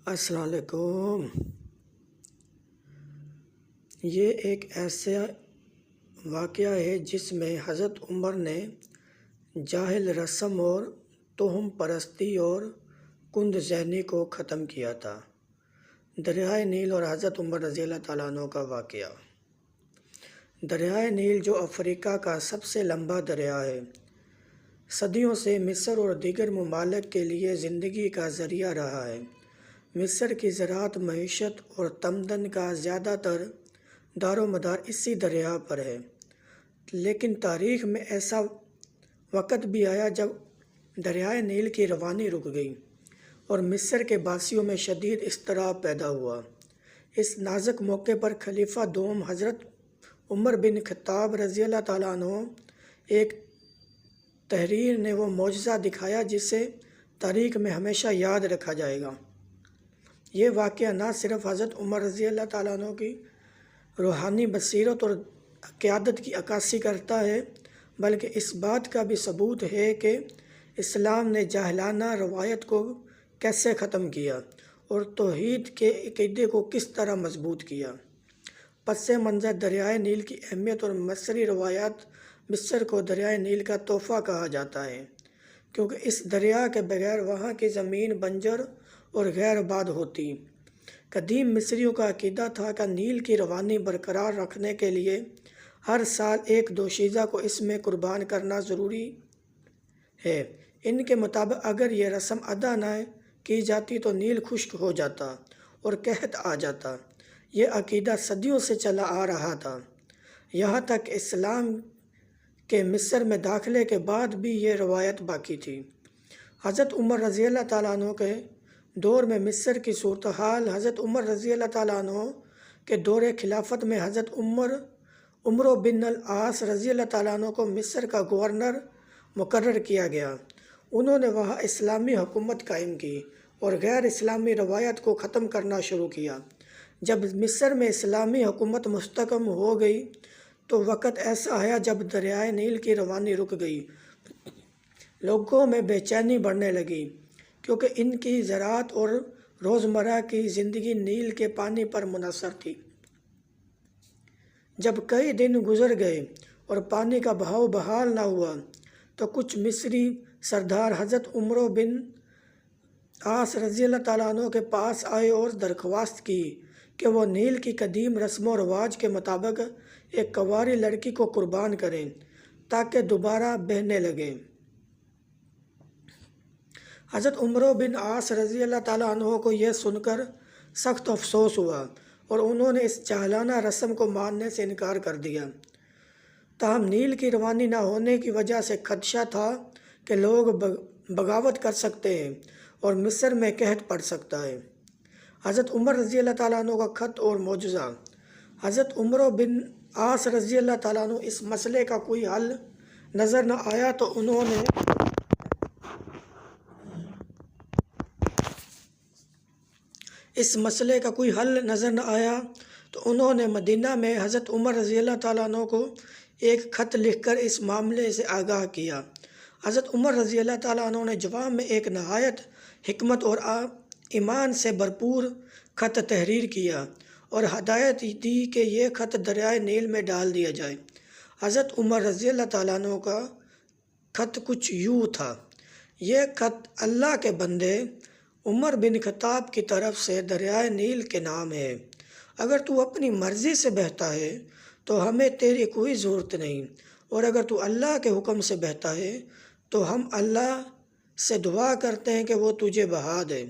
السلام علیکم۔ یہ ایک ایسا واقعہ ہے جس میں حضرت عمر نے جاہل رسم اور توہم پرستی اور کند ذہنی کو ختم کیا تھا۔ دریائے نیل اور حضرت عمر رضی اللہ تعالیٰ عنہ کا واقعہ۔ دریائے نیل جو افریقہ کا سب سے لمبا دریا ہے، صدیوں سے مصر اور دیگر ممالک کے لیے زندگی کا ذریعہ رہا ہے۔ مصر کی زراعت، معیشت اور تمدن کا زیادہ تر دار و مدار اسی دریا پر ہے، لیکن تاریخ میں ایسا وقت بھی آیا جب دریائے نیل کی روانی رک گئی اور مصر کے باسیوں میں شدید اضطراب پیدا ہوا۔ اس نازک موقع پر خلیفہ دوم حضرت عمر بن خطاب رضی اللہ تعالیٰ عنہ ایک تحریر نے وہ معجزہ دکھایا جسے تاریخ میں ہمیشہ یاد رکھا جائے گا۔ یہ واقعہ نہ صرف حضرت عمر رضی اللہ تعالیٰ عنہ کی روحانی بصیرت اور قیادت کی عکاسی کرتا ہے، بلکہ اس بات کا بھی ثبوت ہے کہ اسلام نے جاہلانہ روایت کو کیسے ختم کیا اور توحید کے عقیدے کو کس طرح مضبوط کیا۔ پس منظر دریائے نیل کی اہمیت اور مصری روایات۔ مصر کو دریائے نیل کا تحفہ کہا جاتا ہے کیونکہ اس دریا کے بغیر وہاں کی زمین بنجر اور غیر آباد ہوتی۔ قدیم مصریوں کا عقیدہ تھا کہ نیل کی روانی برقرار رکھنے کے لیے ہر سال ایک دوشیزہ کو اس میں قربان کرنا ضروری ہے۔ ان کے مطابق اگر یہ رسم ادا نہ کی جاتی تو نیل خشک ہو جاتا اور قحط آ جاتا۔ یہ عقیدہ صدیوں سے چلا آ رہا تھا، یہاں تک کہ اسلام کے مصر میں داخلے کے بعد بھی یہ روایت باقی تھی۔ حضرت عمر رضی اللہ تعالیٰ عنہ کے دور میں مصر کی صورتحال۔ حضرت عمر رضی اللہ تعالیٰ عنہ کے دور خلافت میں حضرت عمرو بن العاص رضی اللہ تعالیٰ عنہ کو مصر کا گورنر مقرر کیا گیا۔ انہوں نے وہاں اسلامی حکومت قائم کی اور غیر اسلامی روایت کو ختم کرنا شروع کیا۔ جب مصر میں اسلامی حکومت مستحکم ہو گئی تو وقت ایسا آیا جب دریائے نیل کی روانی رک گئی۔ لوگوں میں بے چینی بڑھنے لگی کیونکہ ان کی زراعت اور روزمرہ کی زندگی نیل کے پانی پر منحصر تھی۔ جب کئی دن گزر گئے اور پانی کا بہاؤ بحال نہ ہوا تو کچھ مصری سردار حضرت عمرو بن عاص رضی اللہ تعالیٰ عنہ کے پاس آئے اور درخواست کی کہ وہ نیل کی قدیم رسم و رواج کے مطابق ایک کنواری لڑکی کو قربان کریں تاکہ دوبارہ بہنے لگے۔ حضرت عمرو بن عاص رضی اللہ تعالیٰ عنہ کو یہ سن کر سخت افسوس ہوا اور انہوں نے اس جاہلانہ رسم کو ماننے سے انکار کر دیا۔ تاہم نیل کی روانی نہ ہونے کی وجہ سے خدشہ تھا کہ لوگ بغاوت کر سکتے ہیں اور مصر میں قحط پڑ سکتا ہے۔ حضرت عمر رضی اللہ تعالیٰ عنہ کا خط اور معجزہ۔ حضرت عمرو بن عاص رضی اللہ تعالیٰ عنہ اس مسئلے کا کوئی حل نظر نہ آیا تو انہوں نے مدینہ میں حضرت عمر رضی اللہ تعالیٰ عنہ کو ایک خط لکھ کر اس معاملے سے آگاہ کیا۔ حضرت عمر رضی اللہ تعالیٰ عنہ نے جواب میں ایک نہایت حکمت اور ایمان سے بھرپور خط تحریر کیا اور ہدایت دی کہ یہ خط دریائے نیل میں ڈال دیا جائے۔ حضرت عمر رضی اللہ تعالیٰ عنہ کا خط کچھ یوں تھا: یہ خط اللہ کے بندے عمر بن خطاب کی طرف سے دریائے نیل کے نام ہے۔ اگر تو اپنی مرضی سے بہتا ہے تو ہمیں تیری کوئی ضرورت نہیں، اور اگر تو اللہ کے حکم سے بہتا ہے تو ہم اللہ سے دعا کرتے ہیں کہ وہ تجھے بہا دے۔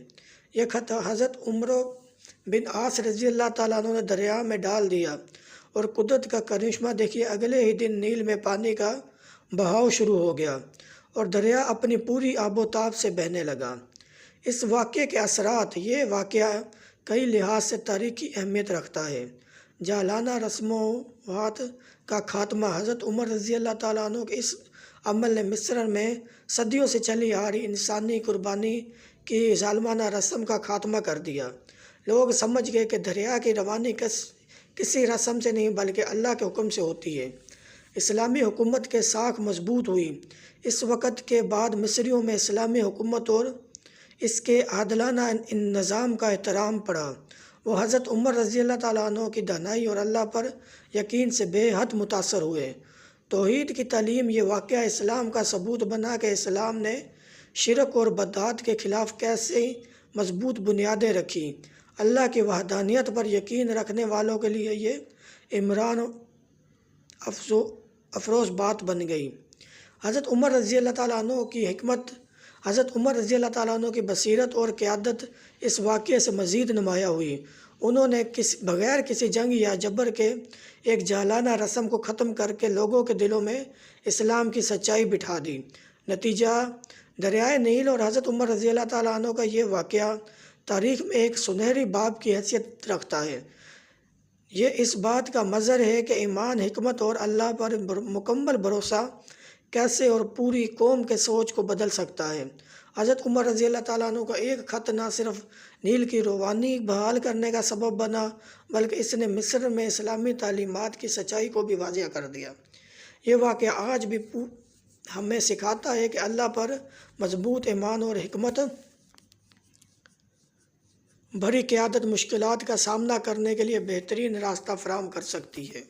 یہ خط حضرت عمرو بن عاص رضی اللہ تعالیٰ عنہ نے دریا میں ڈال دیا اور قدرت کا کرشمہ دیکھیے اگلے ہی دن نیل میں پانی کا بہاؤ شروع ہو گیا اور دریا اپنی پوری آب و تاب سے بہنے لگا۔ اس واقعے کے اثرات۔ یہ واقعہ کئی لحاظ سے تاریخی اہمیت رکھتا ہے۔ جاہلانہ رسومات کا خاتمہ۔ حضرت عمر رضی اللہ تعالیٰ عنہ کے اس عمل نے مصر میں صدیوں سے چلی آ رہی انسانی قربانی کی ظالمانہ رسم کا خاتمہ کر دیا۔ لوگ سمجھ گئے کہ دریا کی روانی کسی رسم سے نہیں بلکہ اللہ کے حکم سے ہوتی ہے۔ اسلامی حکومت کے ساکھ مضبوط ہوئی۔ اس وقت کے بعد مصریوں میں اسلامی حکومت اور اس کے عادلانہ ان نظام کا احترام پڑا۔ وہ حضرت عمر رضی اللہ تعالیٰ عنہ کی دانائی اور اللہ پر یقین سے بے حد متاثر ہوئے۔ توحید کی تعلیم یہ واقعہ اسلام کا ثبوت بنا کہ اسلام نے شرک اور بدعات کے خلاف کیسے مضبوط بنیادیں رکھی۔ اللہ کی وحدانیت پر یقین رکھنے والوں کے لیے یہ عمران افروز بات بن گئی۔ حضرت عمر رضی اللہ تعالیٰ عنہ کی حکمت، حضرت عمر رضی اللہ تعالیٰ عنہ کی بصیرت اور قیادت اس واقعے سے مزید نمایاں ہوئی۔ انہوں نے بغیر کسی جنگ یا جبر کے ایک جاہلانہ رسم کو ختم کر کے لوگوں کے دلوں میں اسلام کی سچائی بٹھا دی۔ نتیجہ دریائے نیل اور حضرت عمر رضی اللہ تعالیٰ عنہ کا یہ واقعہ تاریخ میں ایک سنہری باب کی حیثیت رکھتا ہے۔ یہ اس بات کا مظہر ہے کہ ایمان، حکمت اور اللہ پر مکمل بھروسہ کیسے اور پوری قوم کے سوچ کو بدل سکتا ہے۔ حضرت عمر رضی اللہ تعالیٰ عنہ کا ایک خط نہ صرف نیل کی روانی بحال کرنے کا سبب بنا، بلکہ اس نے مصر میں اسلامی تعلیمات کی سچائی کو بھی واضح کر دیا۔ یہ واقعہ آج بھی ہمیں سکھاتا ہے کہ اللہ پر مضبوط ایمان اور حکمت بھری قیادت مشکلات کا سامنا کرنے کے لیے بہترین راستہ فراہم کر سکتی ہے۔